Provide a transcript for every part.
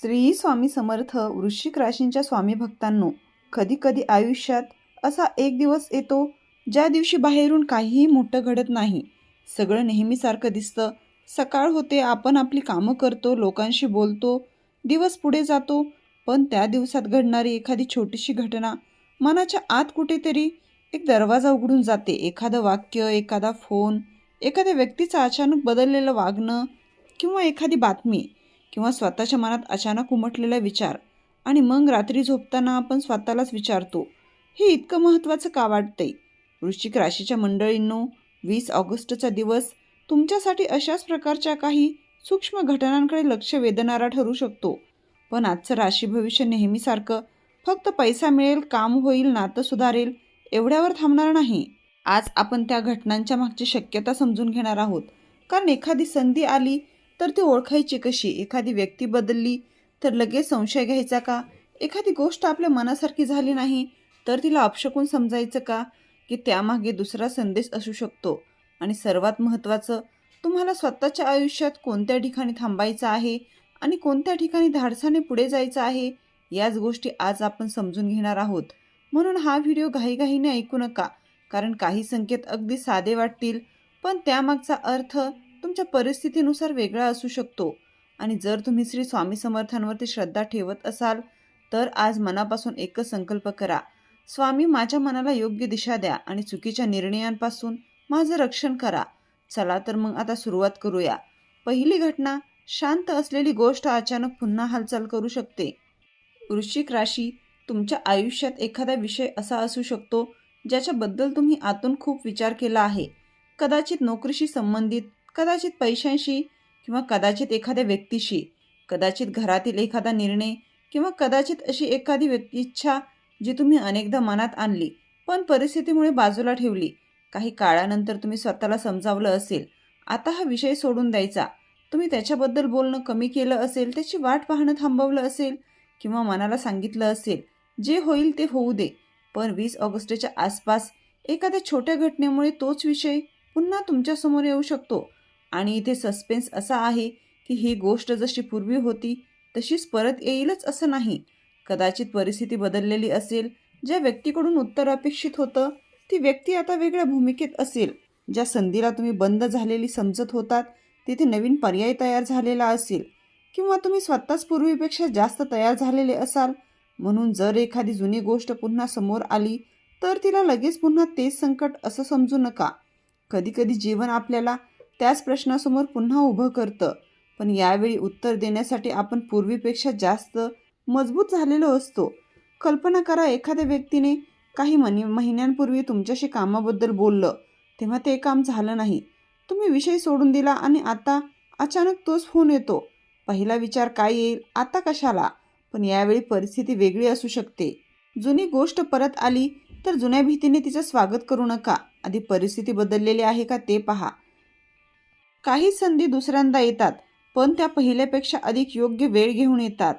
श्री स्वामी समर्थ वृश्चिक राशींच्या स्वामी भक्तांनो, कधी कधी आयुष्यात असा एक दिवस येतो ज्या दिवशी बाहेरून काहीही मोठं घडत नाही. सगळं नेहमीसारखं दिसतं. सकाळ होते, आपण आपली कामं करतो, लोकांशी बोलतो, दिवस पुढे जातो. पण त्या दिवसात घडणारी एखादी छोटीशी घटना मनाच्या आत कुठेतरी एक दरवाजा उघडून जाते. एखादं वाक्य, एखादा फोन, एखाद्या व्यक्तीचं अचानक बदललेलं वागणं, किंवा एखादी बातमी, किंवा स्वतःच्या मनात अचानक उमटलेला विचार. आणि मग रात्री झोपताना आपण स्वतःलाच विचारतो, हे इतकं महत्त्वाचं का वाटतंय? वृश्चिक राशीच्या मंडळींनो, 20 ऑगस्टचा दिवस तुमच्यासाठी अशाच प्रकारच्या काही सूक्ष्म घटनांकडे लक्ष वेधणारा ठरू शकतो. पण आजचं राशी भविष्य नेहमीसारखं फक्त पैसा मिळेल, काम होईल, नातं सुधारेल एवढ्यावर थांबणार नाही. आज आपण त्या घटनांच्या मागची शक्यता समजून घेणार आहोत. कारण एखादी संधी आली तर ती ओळखायची कशी? एखादी व्यक्ती बदलली तर लगेच संशय घ्यायचा का? एखादी गोष्ट आपल्या मनासारखी झाली नाही तर तिला अपशकुन समजायचं का? की त्यामागे दुसरा संदेश असू शकतो? आणि सर्वात महत्त्वाचं, तुम्हाला स्वतःच्या आयुष्यात कोणत्या ठिकाणी थांबायचं आहे आणि कोणत्या ठिकाणी धाडसाने पुढे जायचं आहे, याच गोष्टी आज आपण समजून घेणार आहोत. म्हणून हा व्हिडिओ घाईघाईने ऐकू नका. कारण काही संकेत अगदी साधे वाटतील, पण त्यामागचा अर्थ तुमच्या परिस्थितीनुसार वेगळा असू शकतो. आणि जर तुम्ही श्री स्वामी समर्थांवरती श्रद्धा ठेवत असाल तर आज मनापासून एकच संकल्प करा, स्वामी माझ्या मनाला योग्य दिशा द्या आणि चुकीच्या निर्णयांपासून माझं रक्षण करा. चला तर मग आता सुरुवात करूया. पहिली घटना, शांत असलेली गोष्ट अचानक पुन्हा हालचाल करू शकते. वृश्चिक राशी, तुमच्या आयुष्यात एखादा विषय असा असू शकतो ज्याच्याबद्दल तुम्ही आतून खूप विचार केला आहे. कदाचित नोकरीशी संबंधित, कदाचित पैशांशी, किंवा कदाचित एखाद्या व्यक्तीशी, कदाचित घरातील एखादा निर्णय, किंवा कदाचित अशी एखादी इच्छा जी तुम्ही अनेकदा मनात आणली पण परिस्थितीमुळे बाजूला ठेवली. काही काळानंतर तुम्ही स्वतःला समजावलं असेल आता हा विषय सोडून द्यायचा. तुम्ही त्याच्याबद्दल बोलणं कमी केलं असेल, त्याची वाट पाहणं थांबवलं असेल, किंवा मनाला सांगितलं असेल जे होईल ते होऊ दे. पण 20 ऑगस्टच्या आसपास एखाद्या छोट्या घटनेमुळे तोच विषय पुन्हा तुमच्यासमोर येऊ शकतो. आणि इथे सस्पेन्स असा आहे की ही गोष्ट जशी पूर्वी होती तशीच परत येईलच असं नाही. कदाचित परिस्थिती बदललेली असेल. ज्या व्यक्तीकडून उत्तर अपेक्षित होतं ती व्यक्ती आता वेगळ्या भूमिकेत असेल. ज्या संधीला तुम्ही बंद झालेली समजत होतात तिथे नवीन पर्याय तयार झालेला असेल, किंवा तुम्ही स्वतःच पूर्वीपेक्षा जास्त तयार झालेले असाल. म्हणून जर एखादी जुनी गोष्ट पुन्हा समोर आली तर तिला लगेच पुन्हा तेच संकट असं समजू नका. कधीकधी जीवन आपल्याला त्याच प्रश्नासमोर पुन्हा उभं करतं, पण यावेळी उत्तर देण्यासाठी आपण पूर्वीपेक्षा जास्त मजबूत झालेलो असतो. कल्पना करा, एखाद्या व्यक्तीने काही महिन्यांपूर्वी तुमच्याशी कामाबद्दल बोललं, तेव्हा ते काम झालं नाही. तुम्ही विषय सोडून दिला आणि आता अचानक तोच फोन येतो. पहिला विचार काय येईल, आता कशाला? पण यावेळी परिस्थिती वेगळी असू शकते. जुनी गोष्ट परत आली तर जुन्या भीतीने तिचं स्वागत करू नका. आधी परिस्थिती बदललेली आहे का ते पहा. काही संधी दुसऱ्यांदा येतात पण त्या पहिल्यापेक्षा अधिक योग्य वेळ घेऊन येतात.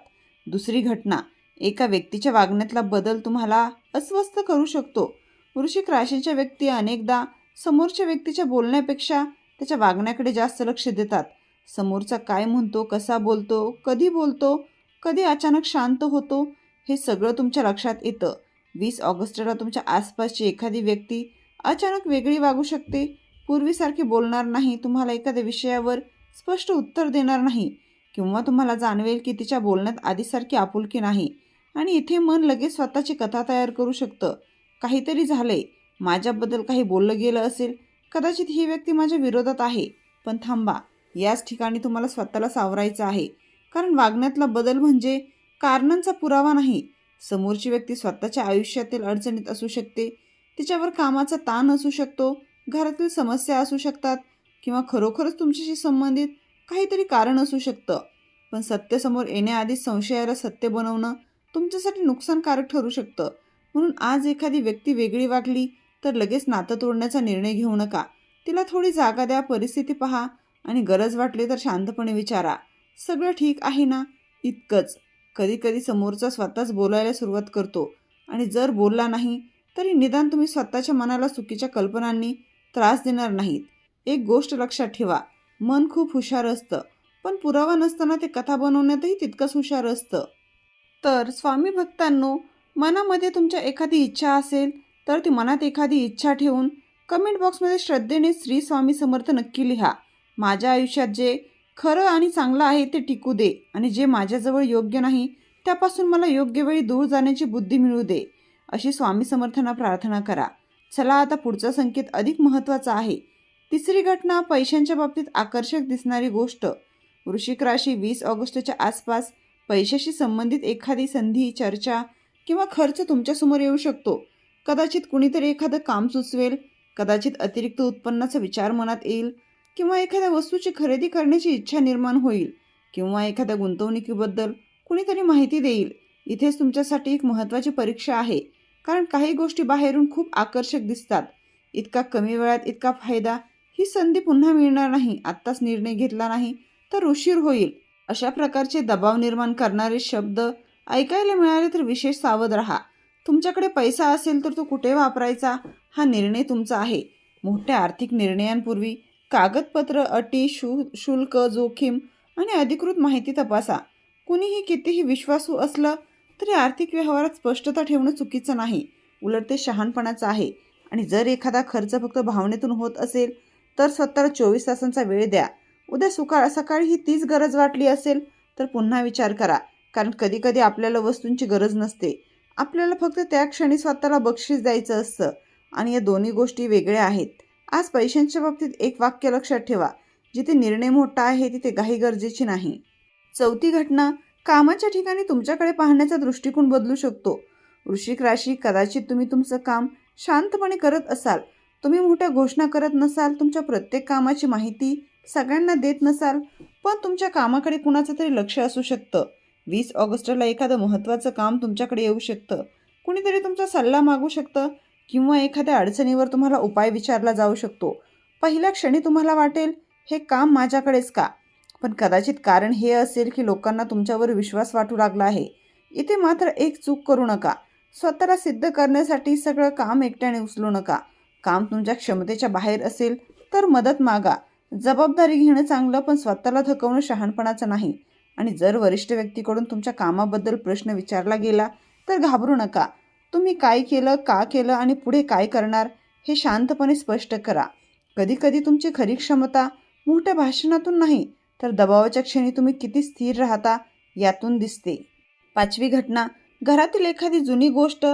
दुसरी घटना, एका व्यक्तीच्या वागण्यातला बदल तुम्हाला अस्वस्थ करू शकतो. वृश्चिक राशीच्या व्यक्ती अनेकदा समोरच्या व्यक्तीच्या बोलण्यापेक्षा त्याच्या वागण्याकडे जास्त लक्ष देतात. समोरचा काय म्हणतो, कसा बोलतो, कधी अचानक शांत होतो, हे सगळं तुमच्या लक्षात येतं. 20 ऑगस्टला तुमच्या आसपासची एखादी व्यक्ती अचानक वेगळी वागू शकते. पूर्वीसारखी बोलणार नाही, तुम्हाला एखाद्या विषयावर स्पष्ट उत्तर देणार नाही, किंवा तुम्हाला जाणवेल की तिच्या बोलण्यात आधीसारखी आपुलकी नाही. आणि इथे मन लगेच स्वतःची कथा तयार करू शकतं. काहीतरी झालंय, माझ्याबद्दल काही बोललं गेलं असेल, कदाचित ही व्यक्ती माझ्या विरोधात आहे. पण थांबा, याच ठिकाणी तुम्हाला स्वतःला सावरायचं आहे. कारण वागण्यातला बदल म्हणजे कारणांचा पुरावा नाही. समोरची व्यक्ती स्वतःच्या आयुष्यातील अडचणीत असू शकते. तिच्यावर कामाचा ताण असू शकतो, घरातील समस्या असू शकतात, किंवा खरोखरच तुमच्याशी संबंधित काहीतरी कारण असू शकतं. पण सत्य समोर येण्याआधीच संशयाला सत्य बनवणं तुमच्यासाठी नुकसानकारक ठरू शकतं. म्हणून आज एखादी व्यक्ती वेगळी वागली तर लगेच नातं तोडण्याचा निर्णय घेऊ नका. तिला थोडी जागा द्या, परिस्थिती पहा, आणि गरज वाटली तर शांतपणे विचारा, सगळं ठीक आहे ना? इतकंच. कधीकधी समोरचा स्वतःच बोलायला सुरुवात करतो, आणि जर बोलला नाही तरी निदान तुम्ही स्वतःच्या मनाला चुकीच्या कल्पनांनी त्रास देणार नाहीत. एक गोष्ट लक्षात ठेवा, मन खूप हुशार असतं पण पुरावा नसताना ते कथा बनवण्यातही तितकंच हुशार असतं. तर स्वामी भक्तांनो, मनामध्ये तुमच्या एखादी इच्छा असेल तर ती मनात एखादी इच्छा ठेवून कमेंट बॉक्समध्ये श्रद्धेने श्री स्वामी समर्थ नक्की लिहा. माझ्या आयुष्यात जे खरं आणि चांगलं आहे ते टिकू दे आणि जे माझ्याजवळ योग्य नाही त्यापासून मला योग्य वेळी दूर जाण्याची बुद्धी मिळू दे, अशी स्वामी समर्थांना प्रार्थना करा. चला आता पुढचा संकेत अधिक महत्त्वाचा आहे. तिसरी घटना, पैशांच्या बाबतीत आकर्षक दिसणारी गोष्ट. वृश्चिक राशी 20 ऑगस्टच्या आसपास पैशाशी संबंधित एखादी संधी, चर्चा किंवा खर्च तुमच्यासमोर येऊ शकतो. कदाचित कुणीतरी एखादं काम सुचवेल, कदाचित अतिरिक्त उत्पन्नाचा विचार मनात येईल, किंवा एखाद्या वस्तूची खरेदी करण्याची इच्छा निर्माण होईल, किंवा एखाद्या गुंतवणुकीबद्दल कुणीतरी माहिती देईल. इथेच तुमच्यासाठी एक महत्त्वाची परीक्षा आहे, कारण काही गोष्टी बाहेरून खूप आकर्षक दिसतात. इतका कमी वेळात इतका फायदा, ही संधी पुन्हा मिळणार नाही. आत्ताच निर्णय घेतला नाही तर उशीर होईल. अशा प्रकारचे दबाव निर्माण करणारे शब्द ऐकायला मिळाले तर विशेष सावध राहा. तुमच्याकडे पैसा असेल तर तो कुठे वापरायचा हा निर्णय तुमचा आहे. मोठ्या आर्थिक निर्णयांपूर्वी कागदपत्र, अटी, शुल्क, जोखीम आणि अधिकृत माहिती तपासा. कुणीही कितीही विश्वासू असलं तरी आर्थिक व्यवहारात स्पष्टता ठेवणं चुकीचं नाही, उलट ते शहाणपणाचं आहे. आणि जर एखादा खर्च फक्त भावनेतून होत असेल तर स्वतःला 24 तासांचा वेळ द्या. उद्या सकाळी ही तीच गरज वाटली असेल तर पुन्हा विचार करा, कारण कधीकधी आपल्याला वस्तूंची गरज नसते. आपल्याला फक्त त्या क्षणी स्वतःला बक्षीस द्यायचं असतं, आणि या दोन्ही गोष्टी वेगळ्या आहेत. आज पैशांच्या बाबतीत एक वाक्य लक्षात ठेवा, जिथे निर्णय मोठा आहे तिथे घाई गरजेची नाही. चौथी घटना, कामाच्या ठिकाणी तुमच्याकडे पाहण्याचा दृष्टिकोन बदलू शकतो. वृश्चिक राशी, कदाचित तुम्ही तुमचं काम शांतपणे करत असाल, तुम्ही मोठ्या घोषणा करत नसाल, तुमच्या प्रत्येक कामाची माहिती सगळ्यांना देत नसाल, पण तुमच्या कामाकडे कुणाचं तरी लक्ष असू शकतं. 20 ऑगस्टला एखादं महत्त्वाचं काम तुमच्याकडे येऊ शकतं, कुणीतरी तुमचा सल्ला मागू शकतं, किंवा एखाद्या अडचणीवर तुम्हाला उपाय विचारला जाऊ शकतो. पहिल्या क्षणी तुम्हाला वाटेल, हे काम माझ्याकडेच का? पण कदाचित कारण हे असेल की लोकांना तुमच्यावर विश्वास वाटू लागला आहे. इथे मात्र एक चूक करू नका. स्वतःला सिद्ध करण्यासाठी सगळं काम एकट्याने उचलू नका. काम तुमच्या क्षमतेच्या बाहेर असेल तर मदत मागा. जबाबदारी घेणं चांगलं, पण स्वतःला थकवणं शहाणपणाचं नाही. आणि जर वरिष्ठ व्यक्तीकडून तुमच्या कामाबद्दल प्रश्न विचारला गेला तर घाबरू नका. तुम्ही काय केलं, का केलं आणि पुढे काय करणार हे शांतपणे स्पष्ट करा. कधीकधी तुमची खरी क्षमता मोठ्या भाषणातून नाही तर दबावाच्या क्षणी तुम्ही किती स्थिर राहता यातून दिसते. पाचवी घटना, घरातील एखादी जुनी गोष्ट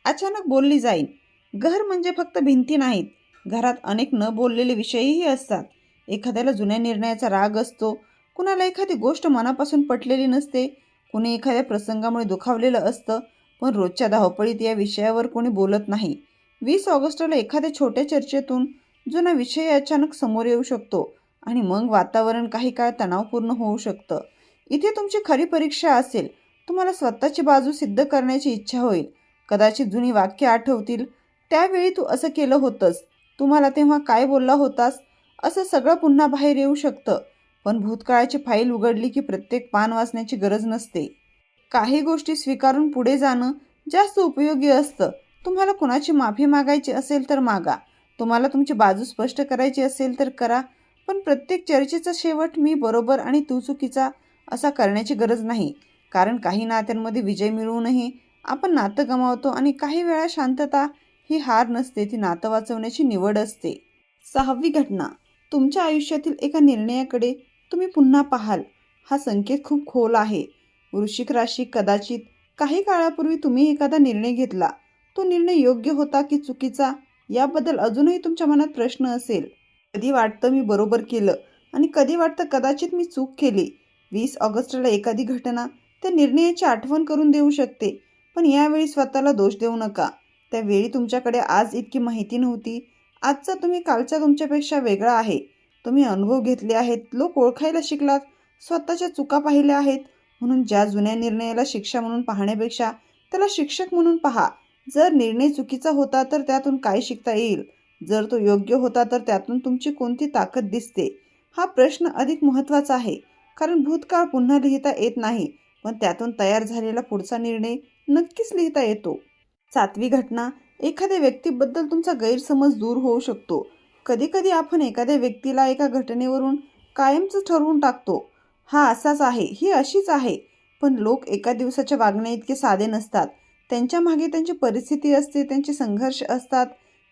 अचानक बोलली जाईल. घर म्हणजे फक्त भिंती नाहीत, घरात अनेक न बोललेले विषयही असतात. एखाद्याला जुन्या निर्णयाचा राग असतो, कुणाला एखादी गोष्ट मनापासून पटलेली नसते, कुणी एखाद्या प्रसंगामुळे दुखावलेलं असतं, पण रोजच्या धावपळीत या विषयावर कोणी बोलत नाही. 20 ऑगस्टला एखाद्या छोट्या चर्चेतून जुना विषय अचानक समोर येऊ शकतो आणि मग वातावरण काही काळ तणावपूर्ण होऊ शकतं. इथे तुमची खरी परीक्षा असेल. तुम्हाला स्वतःची बाजू सिद्ध करण्याची इच्छा होईल. कदाचित जुनी वाक्य आठवतील, त्यावेळी तू असं केलं होतंस, तुम्हाला तेव्हा काय बोलला होतास, असं सगळं पुन्हा बाहेर येऊ शकतं. पण भूतकाळाची फाईल उघडली की प्रत्येक पान वाचण्याची गरज नसते. काही गोष्टी स्वीकारून पुढे जाणं जास्त उपयोगी असतं. तुम्हाला कुणाची माफी मागायची असेल तर मागा, तुम्हाला तुमची बाजू स्पष्ट करायची असेल तर करा, पण प्रत्येक चर्चेचा शेवट मी बरोबर आणि तू चुकीचा असा करण्याची गरज नाही. कारण काही नात्यांमध्ये विजय मिळवूनही आपण नातं गमावतो, आणि काही वेळा शांतता ही हार नसते, ती नातं वाचवण्याची निवड असते. सहावी घटना, तुमच्या आयुष्यातील एका निर्णयाकडे तुम्ही पुन्हा पाहाल. हा संकेत खूप खोल आहे. वृश्चिक राशी, कदाचित काही काळापूर्वी तुम्ही एखादा निर्णय घेतला. तो निर्णय योग्य होता की चुकीचा याबद्दल अजूनही तुमच्या मनात प्रश्न असेल. कधी वाटतं मी बरोबर केलं आणि कधी वाटतं कदाचित मी चूक केली. 20 ऑगस्टला एखादी घटना त्या निर्णयाची आठवण करून देऊ शकते, पण यावेळी स्वतःला दोष देऊ नका. त्यावेळी तुमच्याकडे आज इतकी माहिती नव्हती. आजचा तुम्ही कालच्या तुमच्यापेक्षा वेगळा आहे. तुम्ही अनुभव घेतले आहेत, लोक ओळखायला शिकलात, स्वतःच्या चुका पाहिल्या आहेत. म्हणून ज्या जुन्या निर्णयाला शिक्षा म्हणून पाहण्यापेक्षा त्याला शिक्षक म्हणून पहा. जर निर्णय चुकीचा होता तर त्यातून काय शिकता येईल, जर तो योग्य होता तर त्यातून तुमची कोणती ताकद दिसते. हा प्रश्न अधिक महत्त्वाचा आहे, कारण भूतकाळ पुन्हा लिहिता येत नाही, पण त्यातून तयार झालेला पुढचा निर्णय नक्कीच लिहिता येतो. सातवी घटना, एखाद्या व्यक्तीबद्दल तुमचा गैरसमज दूर होऊ शकतो. कधीकधी आपण एखाद्या व्यक्तीला एका घटनेवरून कायमचं ठरवून टाकतो. हा असाच आहे, ही अशीच आहे. पण लोक एका दिवसाच्या वागण्या इतके साधे नसतात. त्यांच्या मागे त्यांची परिस्थिती असते, त्यांचे संघर्ष असतात,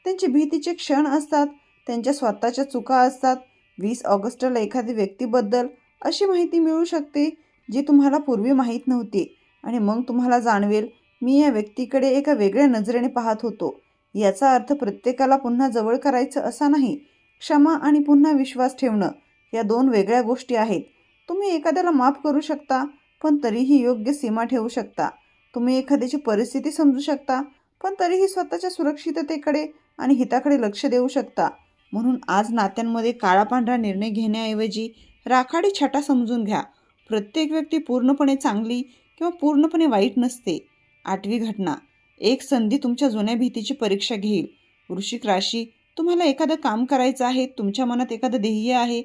त्यांचे भीतीचे क्षण असतात, त्यांच्या स्वतःच्या चुका असतात. 20 ऑगस्टला एखाद्या व्यक्तीबद्दल अशी माहिती मिळू शकते जी तुम्हाला पूर्वी माहीत नव्हती. आणि मग तुम्हाला जाणवेल, मी या व्यक्तीकडे एका वेगळ्या नजरेने पाहत होतो. याचा अर्थ प्रत्येकाला पुन्हा जवळ करायचं असा नाही. क्षमा आणि पुन्हा विश्वास ठेवणं या दोन वेगळ्या गोष्टी आहेत. तुम्ही एखाद्याला माफ करू शकता, पण तरीही योग्य सीमा ठेवू शकता. तुम्ही एखाद्याची परिस्थिती समजू शकता, पण तरीही स्वतःच्या सुरक्षिततेकडे आणि हिताकडे लक्ष देऊ शकता. म्हणून आज नात्यांमध्ये काळा पांढरा निर्णय घेण्याऐवजी राखाडी छटा समजून घ्या. प्रत्येक व्यक्ती पूर्णपणे चांगली किंवा पूर्णपणे वाईट नसते. 8वी घटना, एक संधी तुमच्या जुन्या भीतीची परीक्षा घेईल. वृश्चिक राशी, तुम्हाला एखादं काम करायचं आहे, तुमच्या मनात एखादं ध्येय आहे,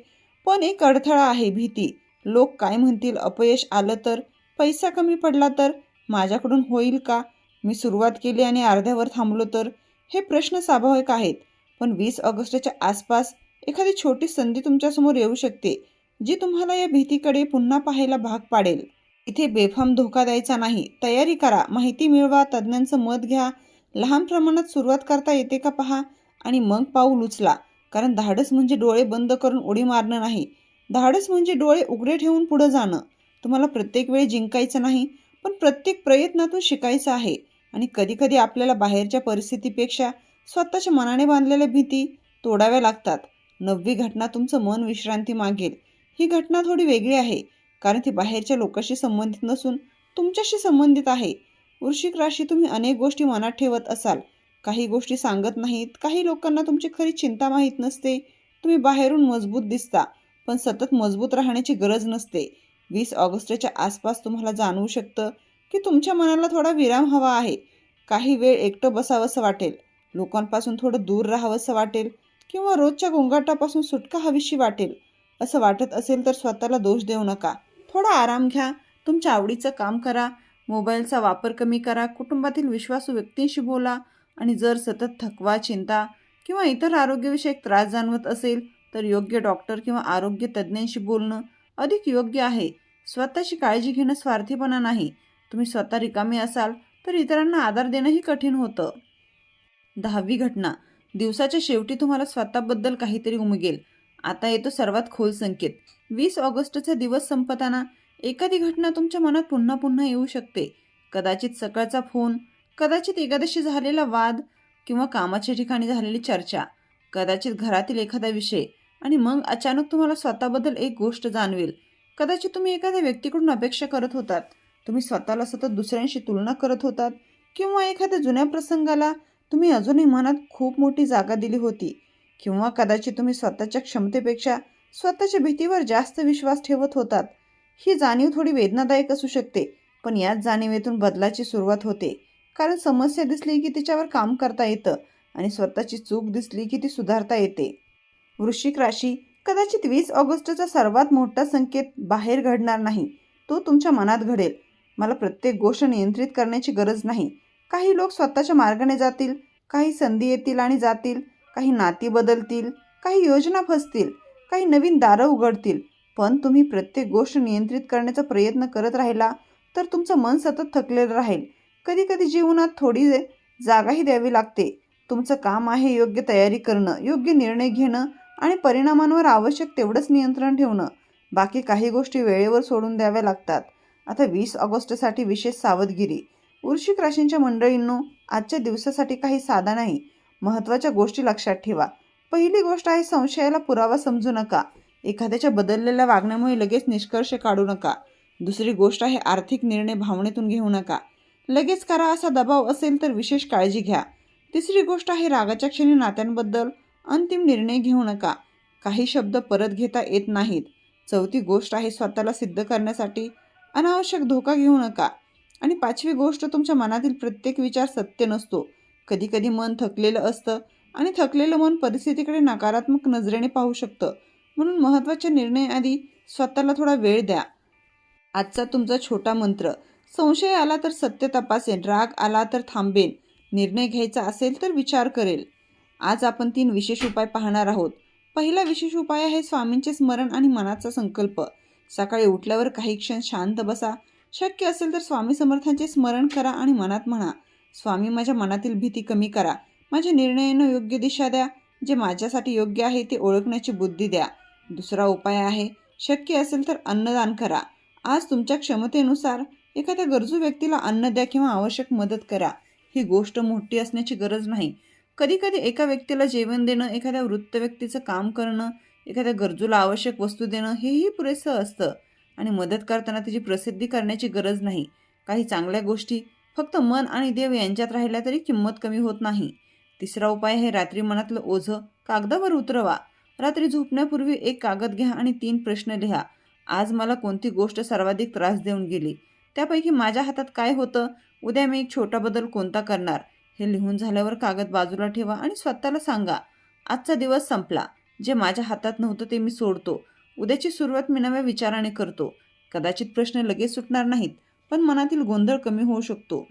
पण एक अडथळा आहे, भीती. लोक काय म्हणतील, अपयश आलं तर, पैसा कमी पडला तर, माझ्याकडून होईल का, मी सुरुवात केली आणि अर्ध्यावर थांबलो तर, हे प्रश्न स्वाभाविक आहेत. पण 20 ऑगस्टच्या आसपास एखादी छोटी संधी तुमच्यासमोर येऊ शकते, जी तुम्हाला या भीतीकडे पुन्हा पाहायला भाग पाडेल. इथे बेफाम धोका द्यायचा नाही, तयारी करा, माहिती मिळवा, तज्ज्ञांचं मत घ्या, लहान प्रमाणात सुरुवात करता येते का पहा आणि मग पाऊल उचला. कारण धाडस म्हणजे डोळे बंद करून उडी मारणं नाही. धाडस म्हणजे डोळे उघडे ठेवून पुढे जाणं. तुम्हाला प्रत्येक वेळी जिंकायचं नाही, पण प्रत्येक प्रयत्नातून शिकायचं आहे. आणि कधीकधी आपल्याला बाहेरच्या परिस्थितीपेक्षा स्वतःच्या मनाने बांधलेल्या भीती तोडाव्या लागतात. 9वी घटना, तुमचं मन विश्रांती मागेल. ही घटना थोडी वेगळी आहे, कारण ती बाहेरच्या लोकांशी संबंधित नसून तुमच्याशी संबंधित आहे. वृश्चिक राशी, तुम्ही अनेक गोष्टी मनात ठेवत असाल. काही गोष्टी सांगत नाहीत. काही लोकांना तुमची खरी चिंता माहीत नसते. तुम्ही बाहेरून मजबूत दिसता, पण सतत मजबूत राहण्याची गरज नसते. 20 ऑगस्टच्या आसपास तुम्हाला जाणवू शकतं की तुमच्या मनाला थोडा विराम हवा आहे. काही वेळ एकटं बसावंसं वाटेल, लोकांपासून थोडं दूर राहावंसं वाटेल, किंवा रोजच्या गोंगाटापासून सुटका हवीशी वाटेल. असं वाटत असेल तर स्वतःला दोष देऊ नका. थोडा आराम घ्या, तुमच्या आवडीचं काम करा, मोबाईलचा वापर कमी करा, कुटुंबातील विश्वासू व्यक्तींशी बोला. आणि जर सतत थकवा, चिंता किंवा इतर आरोग्यविषयक त्रास जाणवत असेल तर योग्य डॉक्टर किंवा आरोग्य तज्ज्ञांशी बोलणं अधिक योग्य आहे. स्वतःची काळजी घेणं स्वार्थीपणा नाही. तुम्ही स्वतः रिकामी असाल तर इतरांना आधार देणंही कठीण होतं. 10वी घटना, दिवसाच्या शेवटी तुम्हाला स्वतःबद्दल काहीतरी उमगेल. आता येतो सर्वात खोल संकेत. 20 ऑगस्टचा दिवस संपताना एखादी घटना तुमच्या मनात पुन्हा पुन्हा येऊ शकते. कदाचित सकाळचा फोन, कदाचित एखाद्याशी झालेला वाद किंवा कामाच्या ठिकाणी झालेली चर्चा, कदाचित घरातील एखादा विषय. आणि मग अचानक तुम्हाला स्वतःबद्दल एक गोष्ट जाणवेल. कदाचित तुम्ही एखाद्या व्यक्तीकडून अपेक्षा करत होतात, तुम्ही स्वतःला सतत दुसऱ्यांशी तुलना करत होतात, किंवा एखाद्या जुन्या प्रसंगाला तुम्ही अजूनही मनात खूप मोठी जागा दिली होती. किंवा कदाचित तुम्ही स्वतःच्या क्षमतेपेक्षा स्वतःच्या भीतीवर जास्त विश्वास ठेवत होतात. ही जाणीव थोडी वेदनादायक असू शकते, पण याच जाणीवेतून बदलाची सुरुवात होते. कारण समस्या दिसली की तिच्यावर काम करता येतं, आणि स्वतःची चूक दिसली की ती सुधारता येते. वृश्चिक राशी, कदाचित 20 ऑगस्टचा सर्वात मोठा संकेत बाहेर घडणार नाही, तो तुमच्या मनात घडेल. मला प्रत्येक गोष्ट नियंत्रित करण्याची गरज नाही. काही लोक स्वतःच्या मार्गाने जातील, काही संधी येतील आणि जातील, काही नाती बदलतील, काही योजना फसतील, काही नवीन दारं उघडतील. पण तुम्ही प्रत्येक गोष्ट नियंत्रित करण्याचा प्रयत्न करत राहिला तर तुमचं मन सतत थकलेलं राहील. कधी कधी जीवनात थोडी जागाही द्यावी लागते. तुमचं काम आहे योग्य तयारी करणं, योग्य निर्णय घेणं आणि परिणामांवर आवश्यक तेवढंच नियंत्रण ठेवणं. बाकी काही गोष्टी वेळेवर सोडून द्याव्या लागतात. आता 20 ऑगस्टसाठी विशेष सावधगिरी. वृश्चिक राशींच्या मंडळींनो, आजच्या दिवसासाठी काही साधा नाही. महत्त्वाच्या गोष्टी लक्षात ठेवा. पहिली गोष्ट आहे, संशयाला पुरावा समजू नका. एखाद्याच्या बदललेल्या वागण्यामुळे लगेच निष्कर्ष काढू नका. दुसरी गोष्ट आहे, आर्थिक निर्णय भावनेतून घेऊ नका. लगेच करा असा दबाव असेल तर विशेष काळजी घ्या. तिसरी गोष्ट आहे, रागाच्या क्षणी नात्यांबद्दल अंतिम निर्णय घेऊ नका. काही शब्द परत घेता येत नाहीत. चौथी गोष्ट आहे, स्वतःला सिद्ध करण्यासाठी अनावश्यक धोका घेऊ नका. आणि पाचवी गोष्ट, तुमच्या मनातील प्रत्येक विचार सत्य नसतो. कधीकधी मन थकलेलं असतं आणि थकलेलं मन परिस्थितीकडे नकारात्मक नजरेने पाहू शकतं. म्हणून महत्त्वाच्या निर्णयाआधी स्वतःला थोडा वेळ द्या. आजचा तुमचा छोटा मंत्र: संशय आला तर सत्य तपासेन, राग आला तर थांबेन, निर्णय घ्यायचा असेल तर विचार करेल. आज आपण 3 विशेष उपाय पाहणार आहोत. पहिला विशेष उपाय आहे स्वामींचे स्मरण आणि मनाचा संकल्प. सकाळी उठल्यावर काही क्षण शांत बसा. शक्य असेल तर स्वामी समर्थांचे स्मरण करा आणि मनात म्हणा, स्वामी माझ्या मनातील भीती कमी करा, माझ्या निर्णयानं योग्य दिशा द्या, जे माझ्यासाठी योग्य आहे ते ओळखण्याची बुद्धी द्या. दुसरा उपाय आहे, शक्य असेल तर अन्नदान करा. आज तुमच्या क्षमतेनुसार एखाद्या गरजू व्यक्तीला अन्न द्या किंवा आवश्यक मदत करा. ही गोष्ट मोठी असण्याची गरज नाही. कधी कधी एका व्यक्तीला जेवण देणं, एखाद्या वृत्त व्यक्तीचं काम करणं, एखाद्या गरजूला आवश्यक वस्तू देणं हेही पुरेसं असतं. आणि मदत करताना त्याची प्रसिद्धी करण्याची गरज नाही. काही चांगल्या गोष्टी फक्त मन आणि देव यांच्यात राहिल्या तरी किंमत कमी होत नाही. तिसरा उपाय आहे, रात्री मनातलं ओझं कागदावर उतरवा. रात्री झोपण्यापूर्वी एक कागद घ्या आणि 3 प्रश्न लिहा. आज मला कोणती गोष्ट सर्वाधिक त्रास देऊन गेली, त्यापैकी माझ्या हातात काय होतं, उद्या मी एक छोटा बदल कोणता करणार. हे लिहून झाल्यावर कागद बाजूला ठेवा आणि स्वतःला सांगा, आजचा दिवस संपला. जे माझ्या हातात नव्हतं ते मी सोडतो. उद्याची सुरुवात मी नव्या विचाराने करतो. कदाचित प्रश्न लगेच सुटणार नाहीत, पण मनातील गोंधळ कमी होऊ शकतो.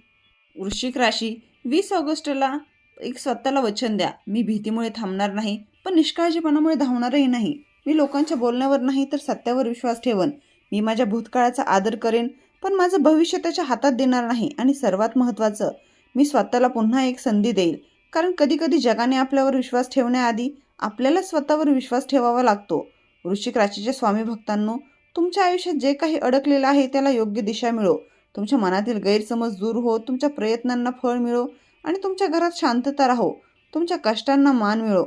वृश्चिक राशी, 20 ऑगस्टला एक स्वतःला वचन द्या, मी भीतीमुळे थांबणार नाही, पण निष्काळजीपणामुळे धावणारही नाही. मी लोकांच्या बोलण्यावर नाही तर सत्यावर विश्वास ठेवन. मी माझ्या भूतकाळाचा आदर करेन, पण माझं भविष्य त्याच्या हातात देणार नाही. आणि सर्वात महत्त्वाचं, मी स्वतःला पुन्हा एक संधी देईल. कारण कधी कधी जगाने आपल्यावर विश्वास ठेवण्याआधी आपल्याला स्वतःवर विश्वास ठेवावा लागतो. वृश्चिक राशीच्या स्वामी भक्तांनो, तुमच्या आयुष्यात जे काही अडकलेलं आहे त्याला योग्य दिशा मिळो. तुमच्या मनातील गैरसमज दूर हो, तुमच्या प्रयत्नांना फळ मिळो आणि तुमच्या घरात शांतता राहो. तुमच्या कष्टांना मान मिळो.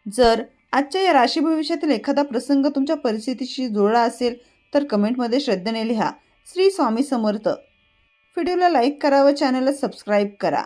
जर आजच्या या राशी भविष्यातील एखादा प्रसंग तुमच्या परिस्थितीशी जुळला असेल तर कमेंटमध्ये श्रद्धेने लिहा. श्री स्वामी समर्थ. व्हिडिओला लाईक करा व चॅनलला सबस्क्राईब करा.